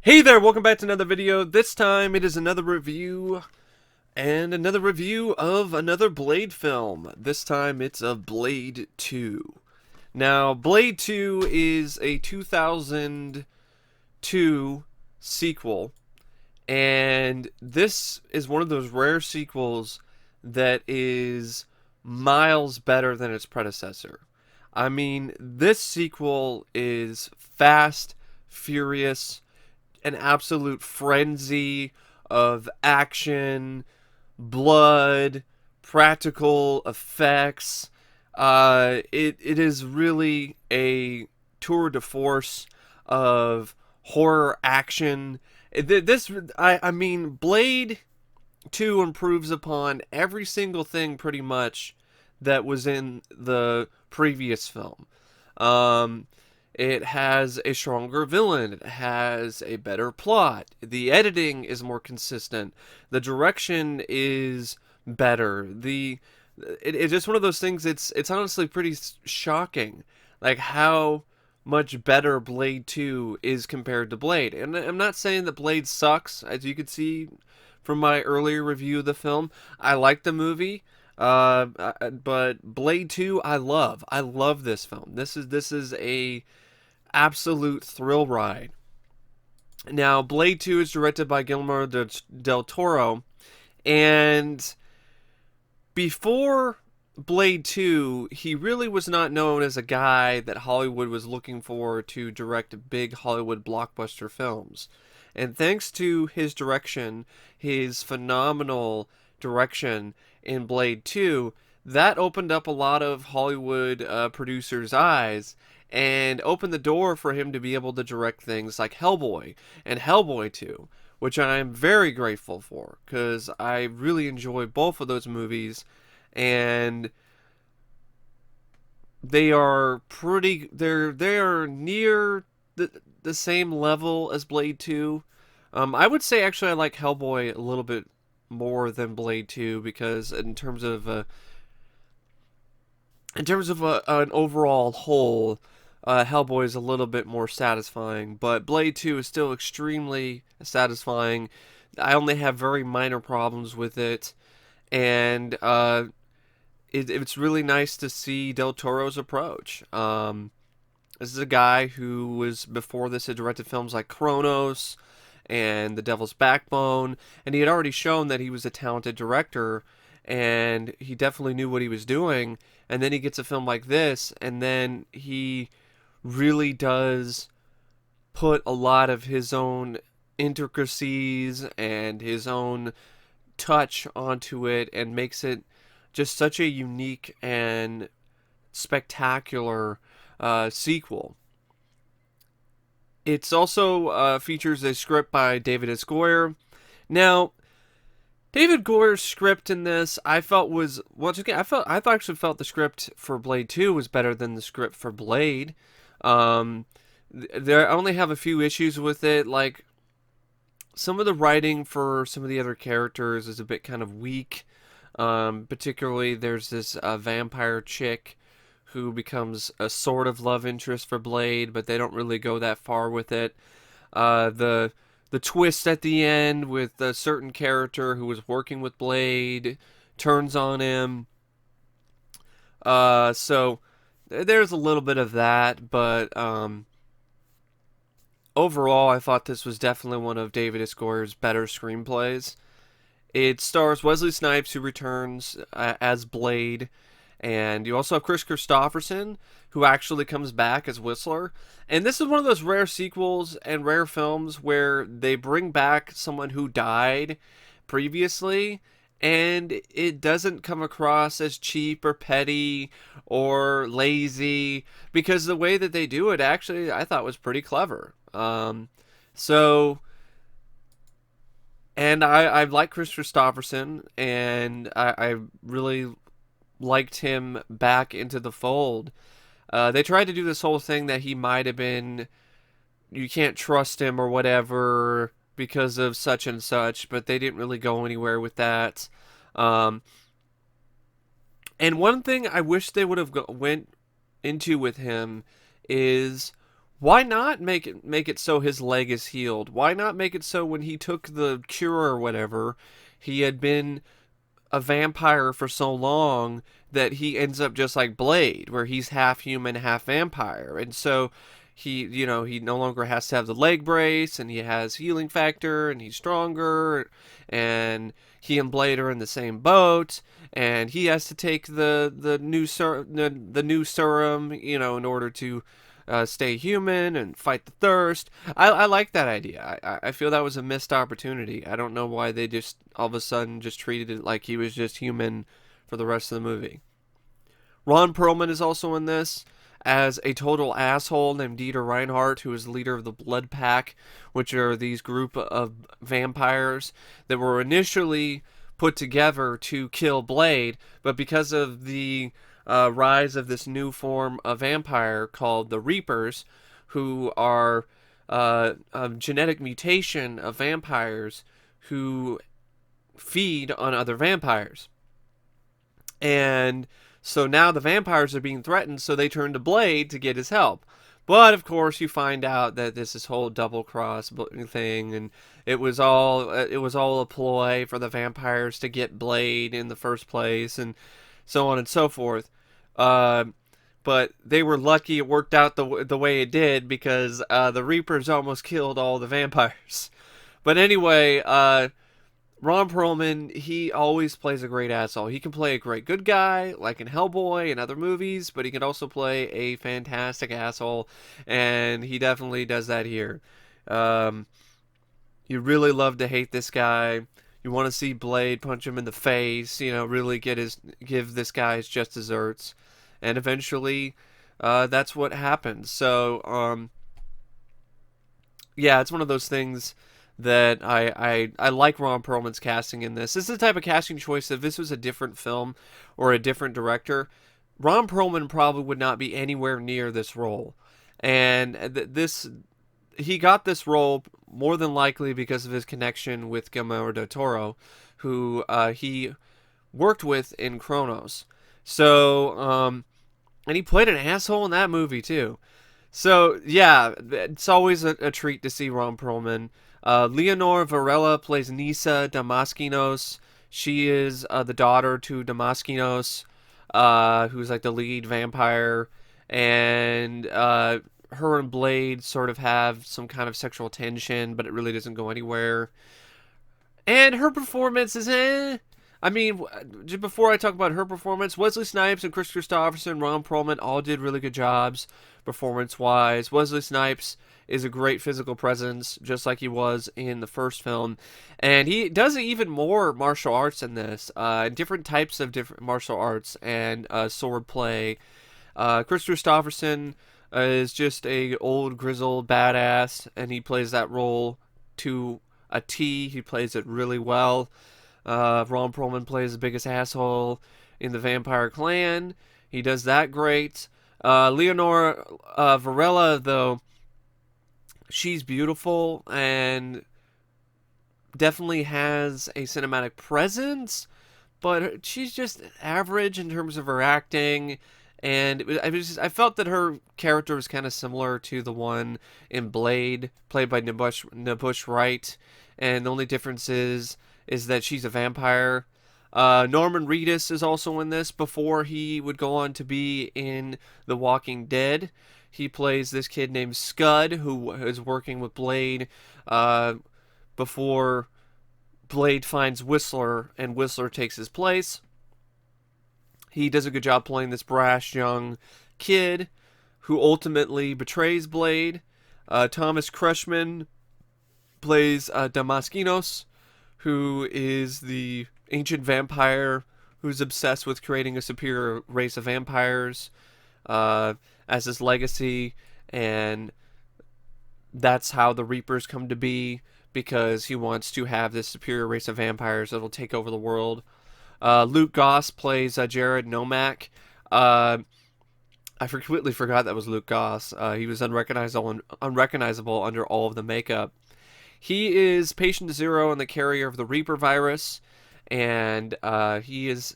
Hey there, welcome back to another video. This time it is another review, and another review of another Blade film. This time it's of Blade 2. Now, Blade 2 is a 2002 sequel, and this is one of those rare sequels that is miles better than its predecessor. I mean, this sequel is fast, furious, an absolute frenzy of action, blood, practical effects. It is really a tour de force of horror action. I mean, Blade 2 improves upon every single thing pretty much that was in the previous film. Um, it has a stronger villain. It has a better plot. The editing is more consistent. The direction is better. It's just one of those things. It's honestly pretty shocking, like how much better Blade 2 is compared to Blade. And I'm not saying that Blade sucks, as you could see from my earlier review of the film. I like the movie. But Blade 2, I love. I love this film. This is a absolute thrill ride. Now, Blade 2 is directed by Guillermo del Toro, and before Blade 2, he really was not known as a guy that Hollywood was looking for to direct big Hollywood blockbuster films. And thanks to his direction, his phenomenal direction in Blade 2, that opened up a lot of Hollywood producers' eyes and opened the door for him to be able to direct things like Hellboy and Hellboy 2, which I am very grateful for because I really enjoy both of those movies, and they are they are near the same level as Blade 2. I would say actually I like Hellboy a little bit more than Blade 2 because in terms of an overall whole, Hellboy is a little bit more satisfying, but Blade 2 is still extremely satisfying. I only have very minor problems with it, and it's really nice to see Del Toro's approach. This is a guy who was, before this, had directed films like Kronos and The Devil's Backbone, and he had already shown that he was a talented director, and he definitely knew what he was doing. And then he gets a film like this, and then he really does put a lot of his own intricacies and his own touch onto it and makes it just such a unique and spectacular sequel. It's also features a script by David S. Goyer. Now, David Goyer's script in this, I felt was once again. I actually felt the script for Blade 2 was better than the script for Blade. Um, I only have a few issues with it, like some of the writing for some of the other characters is a bit kind of weak. Particularly, there's this vampire chick who becomes a sort of love interest for Blade, but they don't really go that far with it. The twist at the end with a certain character who was working with Blade turns on him. So there's a little bit of that, but overall, I thought this was definitely one of David S. Goyer's better screenplays. It stars Wesley Snipes, who returns as Blade, and you also have Kris Kristofferson, who actually comes back as Whistler. And this is one of those rare sequels and rare films where they bring back someone who died previously, and it doesn't come across as cheap or petty or lazy, because the way that they do it actually I thought was pretty clever. So, and I like Kris Kristofferson, and I really liked him back into the fold. They tried to do this whole thing that he might have been, you can't trust him or whatever because of such and such, but they didn't really go anywhere with that. And one thing I wish they would have went into with him is Why not make it so his leg is healed? Why not make it so when he took the cure or whatever, he had been a vampire for so long that he ends up just like Blade, where he's half human, half vampire. And so he no longer has to have the leg brace, and he has healing factor, and he's stronger, and he and Blade are in the same boat, and he has to take the new serum, in order to stay human and fight the thirst. I like that idea. I feel that was a missed opportunity. I don't know why they just all of a sudden just treated it like he was just human for the rest of the movie. Ron Perlman is also in this as a total asshole named Dieter Reinhardt, who is the leader of the Blood Pack, which are these group of vampires that were initially put together to kill Blade, but because of the rise of this new form of vampire called the Reapers, who are a genetic mutation of vampires who feed on other vampires. And so now the vampires are being threatened, so they turn to Blade to get his help. But of course, you find out that this whole double cross thing, and it was all a ploy for the vampires to get Blade in the first place, and so on and so forth. Uh, but they were lucky it worked out the way it did, because the Reapers almost killed all the vampires. But anyway, Ron Perlman, he always plays a great asshole. He can play a great good guy, like in Hellboy and other movies, but he can also play a fantastic asshole, and he definitely does that here. Um, you really love to hate this guy. You want to see Blade punch him in the face, really give this guy his just desserts, and eventually, that's what happens. So, yeah, it's one of those things that I like Ron Perlman's casting in this. This is the type of casting choice. If this was a different film or a different director, Ron Perlman probably would not be anywhere near this role. And he got this role more than likely because of his connection with Guillermo del Toro, who he worked with in Kronos. So, and he played an asshole in that movie too. So yeah, it's always a treat to see Ron Perlman. Leonor Varela plays Nisa Damaskinos. She is the daughter to Damaskinos, who's like the lead vampire, and her and Blade sort of have some kind of sexual tension, but it really doesn't go anywhere. And her performance is I mean, just before I talk about her performance, Wesley Snipes and Kris Kristofferson, Ron Perlman all did really good jobs performance-wise. Wesley Snipes is a great physical presence, just like he was in the first film. And he does even more martial arts in this, different types of different martial arts and sword play. Kris Kristofferson is just a old grizzled badass, and he plays that role to a T. He plays it really well. Ron Perlman plays the biggest asshole in the vampire clan. He does that great. Leonor Varela, though, she's beautiful and definitely has a cinematic presence, but she's just average in terms of her acting. And I felt that her character was kind of similar to the one in Blade, played by Nabush Wright, and the only difference is that she's a vampire. Norman Reedus is also in this before he would go on to be in The Walking Dead. He plays this kid named Scud, who is working with Blade before Blade finds Whistler, and Whistler takes his place. He does a good job playing this brash young kid who ultimately betrays Blade. Thomas Kretschmann plays Damaskinos, who is the ancient vampire who's obsessed with creating a superior race of vampires as his legacy, and that's how the Reapers come to be, because he wants to have this superior race of vampires that'll take over the world. Luke Goss plays Jared Nomak. I completely forgot that was Luke Goss. He was unrecognizable under all of the makeup. He is Patient Zero and the carrier of the Reaper virus, and he is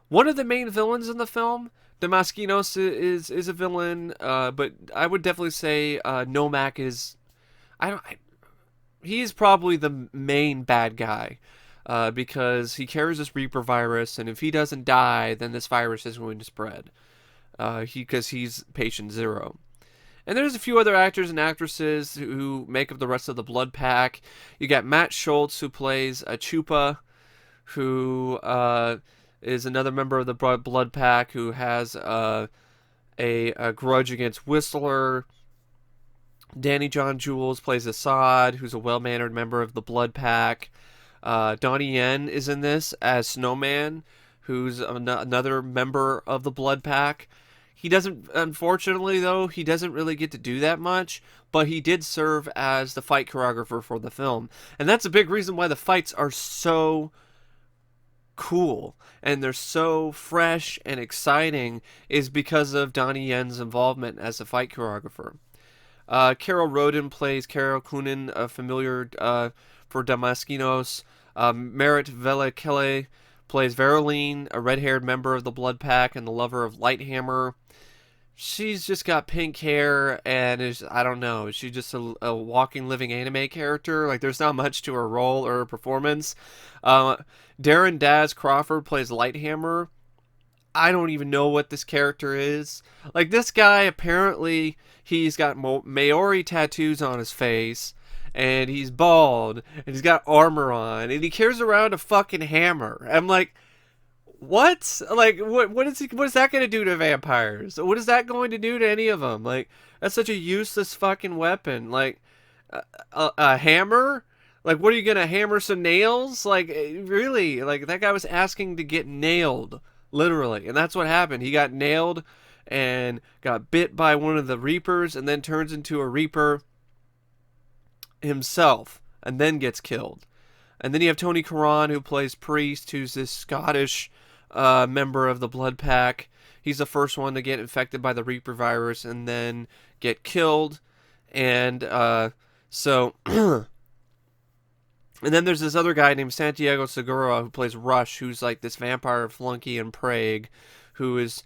one of the main villains in the film. Damaskinos is a villain, but I would definitely say Nomak is. I don't. He is probably the main bad guy, because he carries this Reaper virus, and if he doesn't die, then this virus is going to spread. Because he's patient zero. And there's a few other actors and actresses who make up the rest of the Blood Pack. You got Matt Schultz, who plays a Chupa, who is another member of the Blood Pack who has a grudge against Whistler. Danny John Jules plays Assad, who's a well-mannered member of the Blood Pack. Donnie Yen is in this as Snowman, who's another member of the Blood Pack. He doesn't, unfortunately, though, he doesn't really get to do that much, but he did serve as the fight choreographer for the film. And that's a big reason why the fights are so cool and they're so fresh and exciting, is because of Donnie Yen's involvement as a fight choreographer. Carol Roden plays Carol Kunin, a familiar for Damaskinos. Merit Velekele plays Veroline, a red-haired member of the Blood Pack and the lover of Lighthammer. She's just got pink hair and is, I don't know, she's just a walking, living anime character. Like, there's not much to her role or her performance. Darren Daz Crawford plays Lighthammer. I don't even know what this character is. Like, this guy, apparently, he's got Maori tattoos on his face, and he's bald, and he's got armor on, and he carries around a fucking hammer. I'm like, what? Like, what is that going to do to vampires? What is that going to do to any of them? Like, that's such a useless fucking weapon. Like, a hammer? Like, what are you going to hammer some nails? Like, really? Like, that guy was asking to get nailed, literally. And that's what happened. He got nailed and got bit by one of the Reapers and then turns into a Reaper himself and then gets killed. And then you have Tony Curran, who plays Priest, who's this Scottish member of the Blood Pack. He's the first one to get infected by the Reaper virus and then get killed. And so... And then there's this other guy named Santiago Segura who plays Rush, who's like this vampire flunky in Prague, who is...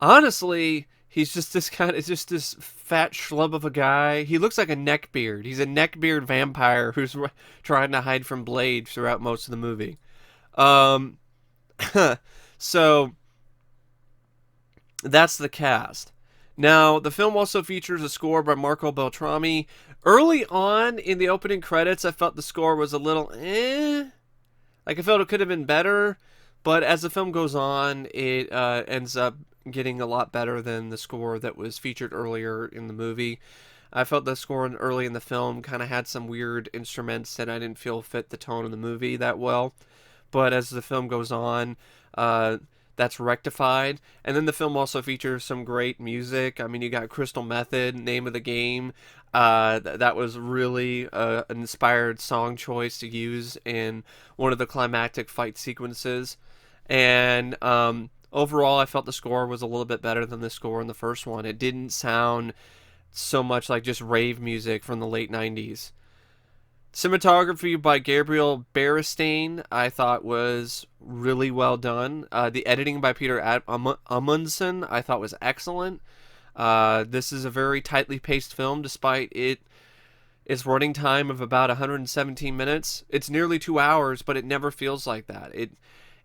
Honestly, he's just this kind of... It's just this fat schlub of a guy. He looks like a neckbeard. He's a neckbeard vampire who's trying to hide from Blade throughout most of the movie. So, that's the cast. Now, the film also features a score by Marco Beltrami. Early on in the opening credits, I felt the score was a little Like, I felt it could have been better. But as the film goes on, it ends up getting a lot better than the score that was featured earlier in the movie. I felt the score early in the film kind of had some weird instruments that I didn't feel fit the tone of the movie that well. But as the film goes on, that's rectified. And then the film also features some great music. I mean, you got Crystal Method, Name of the Game. That was really an inspired song choice to use in one of the climactic fight sequences. And overall, I felt the score was a little bit better than the score in the first one. It didn't sound so much like just rave music from the late 90s. Cinematography by Gabriel Beristain, I thought was really well done. The editing by Peter Amundsen, I thought was excellent. This is a very tightly paced film, despite its running time of about 117 minutes. It's nearly 2 hours, but it never feels like that.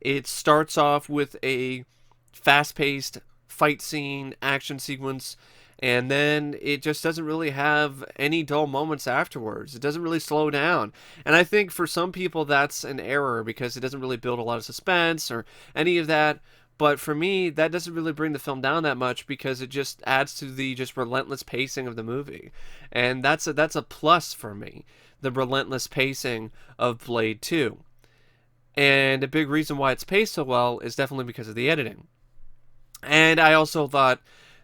It starts off with a fast-paced fight scene, action sequence, and then it just doesn't really have any dull moments afterwards. It doesn't really slow down. And I think for some people that's an error because it doesn't really build a lot of suspense or any of that. But for me, that doesn't really bring the film down that much because it just adds to the just relentless pacing of the movie. And that's a plus for me, the relentless pacing of Blade 2. And a big reason why it's paced so well is definitely because of the editing. And I also thought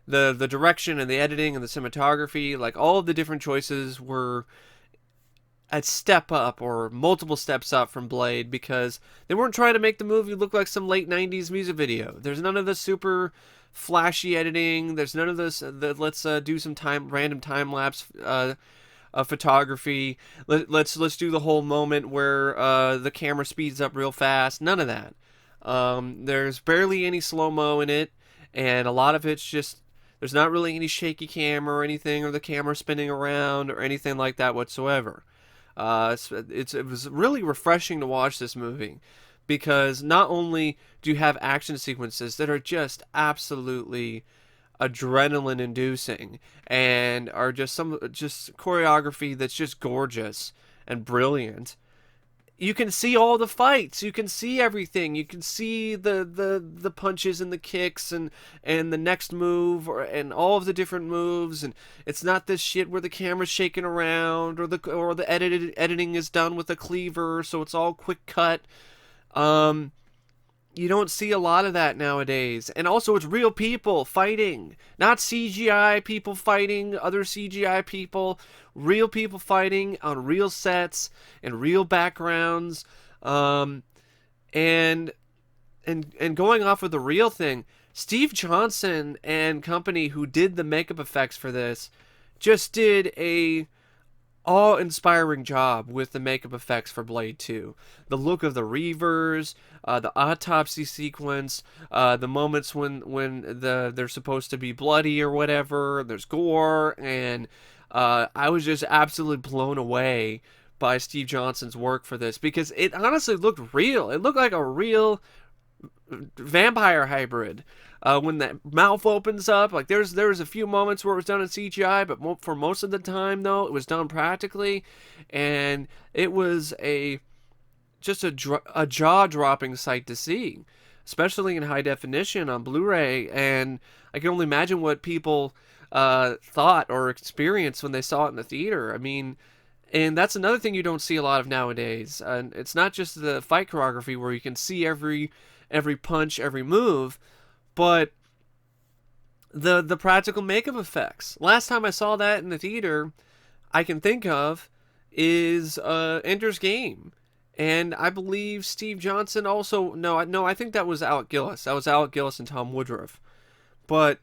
the direction and the editing and the cinematography, like all of the different choices were a step up or multiple steps up from Blade because they weren't trying to make the movie look like some late 90s music video. There's none of the super flashy editing. There's none of this, let's do some random time-lapse photography. Let's do the whole moment where the camera speeds up real fast. None of that. There's barely any slow-mo in it. and a lot of it's just there's not really any shaky camera or anything, or the camera spinning around or anything like that whatsoever. It was really refreshing to watch this movie because not only do you have action sequences that are just absolutely adrenaline inducing and are just choreography that's just gorgeous and brilliant. You can see all the fights. You can see everything. You can see the punches and the kicks and the next move and all of the different moves. And it's not this shit where the camera's shaking around or the editing is done with a cleaver, so it's all quick cut. Um, you don't see a lot of that nowadays. And also, it's real people fighting, not CGI people fighting other CGI people. Real people fighting on real sets and real backgrounds. Um, and and going off of the real thing, Steve Johnson and company who did the makeup effects for this just did a awe-inspiring job with the makeup effects for Blade 2. The look of the Reavers, the autopsy sequence, the moments when they're supposed to be bloody or whatever, there's gore, and I was just absolutely blown away by Steve Johnson's work for this because it honestly looked real. It looked like a real vampire hybrid. When that mouth opens up, like there was a few moments where it was done in CGI, but for most of the time though, it was done practically, and it was just a jaw-dropping sight to see, especially in high definition on Blu-ray. And I can only imagine what people thought or experienced when they saw it in the theater. I mean, and that's another thing you don't see a lot of nowadays. And it's not just the fight choreography where you can see every punch, every move, but the practical makeup effects. Last time I saw that in the theater, I can think of, is Ender's Game. And I believe Steve Johnson also... No, I think that was Alec Gillis. That was Alec Gillis and Tom Woodruff. But,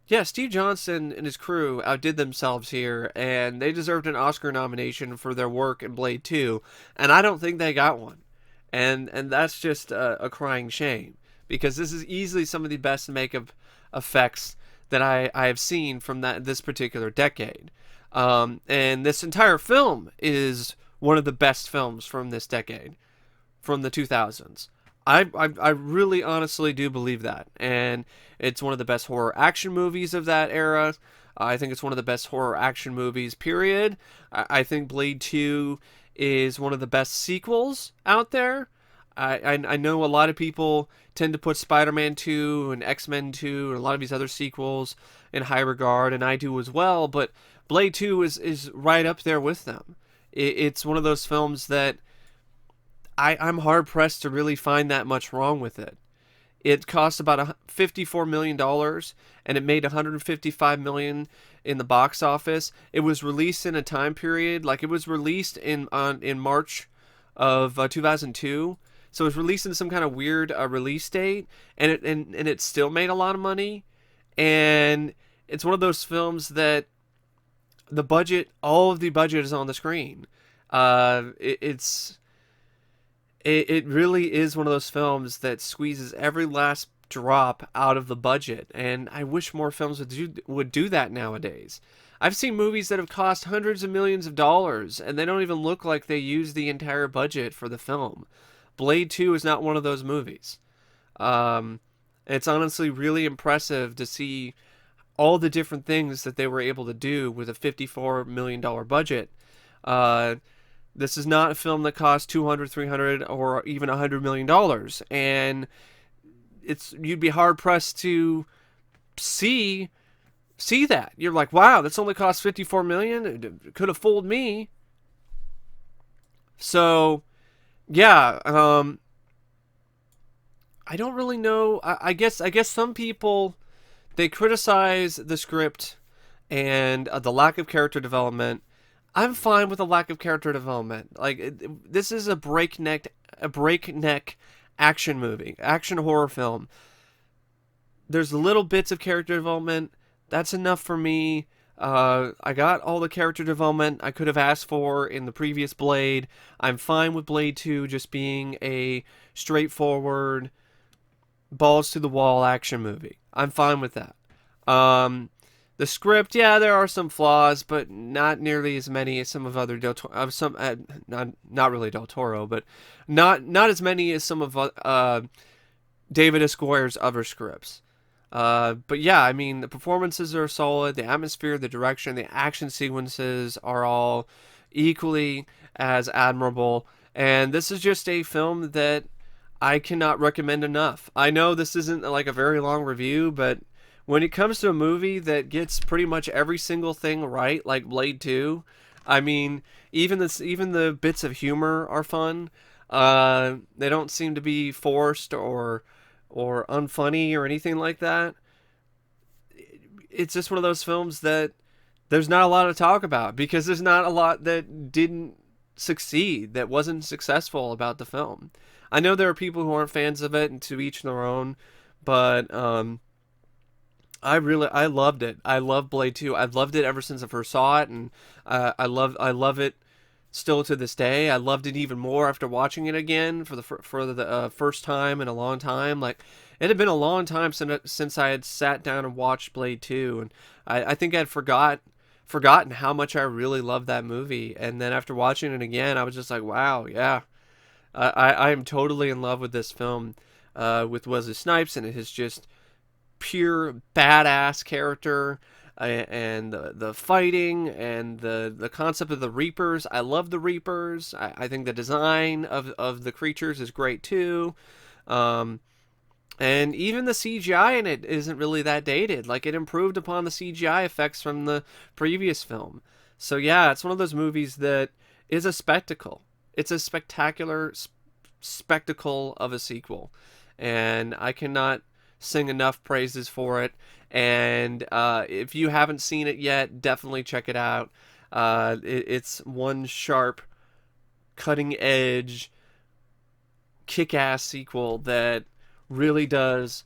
yeah, Steve Johnson and his crew outdid themselves here, and they deserved an Oscar nomination for their work in Blade 2, and I don't think they got one. And that's just a crying shame, because this is easily some of the best makeup effects that I have seen from this particular decade. And this entire film is one of the best films from this decade, from the 2000s. I really honestly do believe that. And it's one of the best horror action movies of that era. I think it's one of the best horror action movies, period. I think Blade 2 is one of the best sequels out there. I know a lot of people tend to put Spider-Man 2 and X-Men 2 and a lot of these other sequels in high regard, and I do as well, but Blade 2 is right up there with them. It's one of those films that I'm hard-pressed to really find that much wrong with it. It cost about $54 million, and it made $155 million in the box office. It was released in a time period, like it was released in March of 2002. So it was released in some kind of weird release date, and it still made a lot of money. And it's one of those films that all of the budget is on the screen. It really is one of those films that squeezes every last drop out of the budget, and I wish more films would do that nowadays. I've seen movies that have cost hundreds of millions of dollars, and they don't even look like they used the entire budget for the film. Blade 2 is not one of those movies. It's honestly really impressive to see all the different things that they were able to do with a $54 million budget. This is not a film that cost $200, $300, or even $100 million. And you'd be hard-pressed to see that. You're like, wow, that's only cost $54 million? It could have fooled me. So, yeah, I don't really know. I guess some people, they criticize the script and the lack of character development. I'm fine with the lack of character development. Like, this is a breakneck action movie, action horror film. There's little bits of character development. That's enough for me. I got all the character development I could have asked for in the previous Blade. I'm fine with Blade 2 just being a straightforward balls to the wall action movie. I'm fine with that. Um, the script, yeah, there are some flaws, but not nearly as many as some of other not really Del Toro, but not as many as some of David S. Goyer's other scripts. But yeah, I mean, the performances are solid, the atmosphere, the direction, the action sequences are all equally as admirable. And this is just a film that I cannot recommend enough. I know this isn't like a very long review, but when it comes to a movie that gets pretty much every single thing right, like Blade 2, I mean, even the bits of humor are fun. They don't seem to be forced or unfunny or anything like that. It's just one of those films that there's not a lot to talk about because there's not a lot that didn't succeed, that wasn't successful about the film. I know there are people who aren't fans of it, and to each their own, but I loved it. I love Blade 2. I've loved it ever since I first saw it, and I love it still to this day. I loved it even more after watching it again for the first time in a long time. Like it had been a long time since I had sat down and watched Blade 2, and I think I'd forgotten how much I really loved that movie. And then after watching it again, I was just like, wow, yeah, I am totally in love with this film, with Wesley Snipes and his just pure badass character, and the fighting and the concept of the Reapers. I love the Reapers. I think the design of the creatures is great too. Um, and even the CGI in it isn't really that dated. Like it improved upon the CGI effects from the previous film. So yeah, it's one of those movies that is a spectacle. It's a spectacular spectacle of a sequel, and I cannot sing enough praises for it. And if you haven't seen it yet, definitely check it out. It's one sharp, cutting edge, kick ass sequel that really does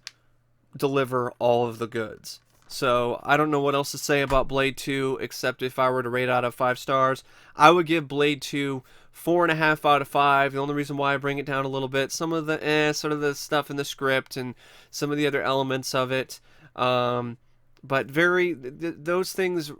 deliver all of the goods. So I don't know what else to say about Blade 2, except if I were to rate out of 5 stars, I would give Blade 2 4.5 out of 5. The only reason why I bring it down a little bit, some of the sort of the stuff in the script and some of the other elements of it, but those things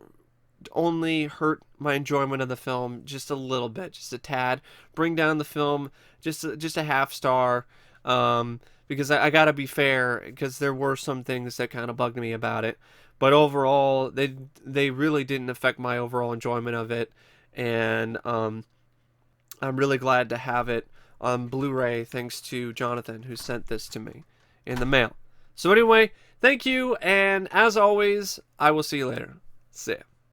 only hurt my enjoyment of the film just a little bit, just a tad. Bring down the film just a half star, because I gotta be fair, because there were some things that kind of bugged me about it, but overall they really didn't affect my overall enjoyment of it, and I'm really glad to have it on Blu-ray thanks to Jonathan who sent this to me in the mail. So anyway, thank you, and as always, I will see you later. See ya.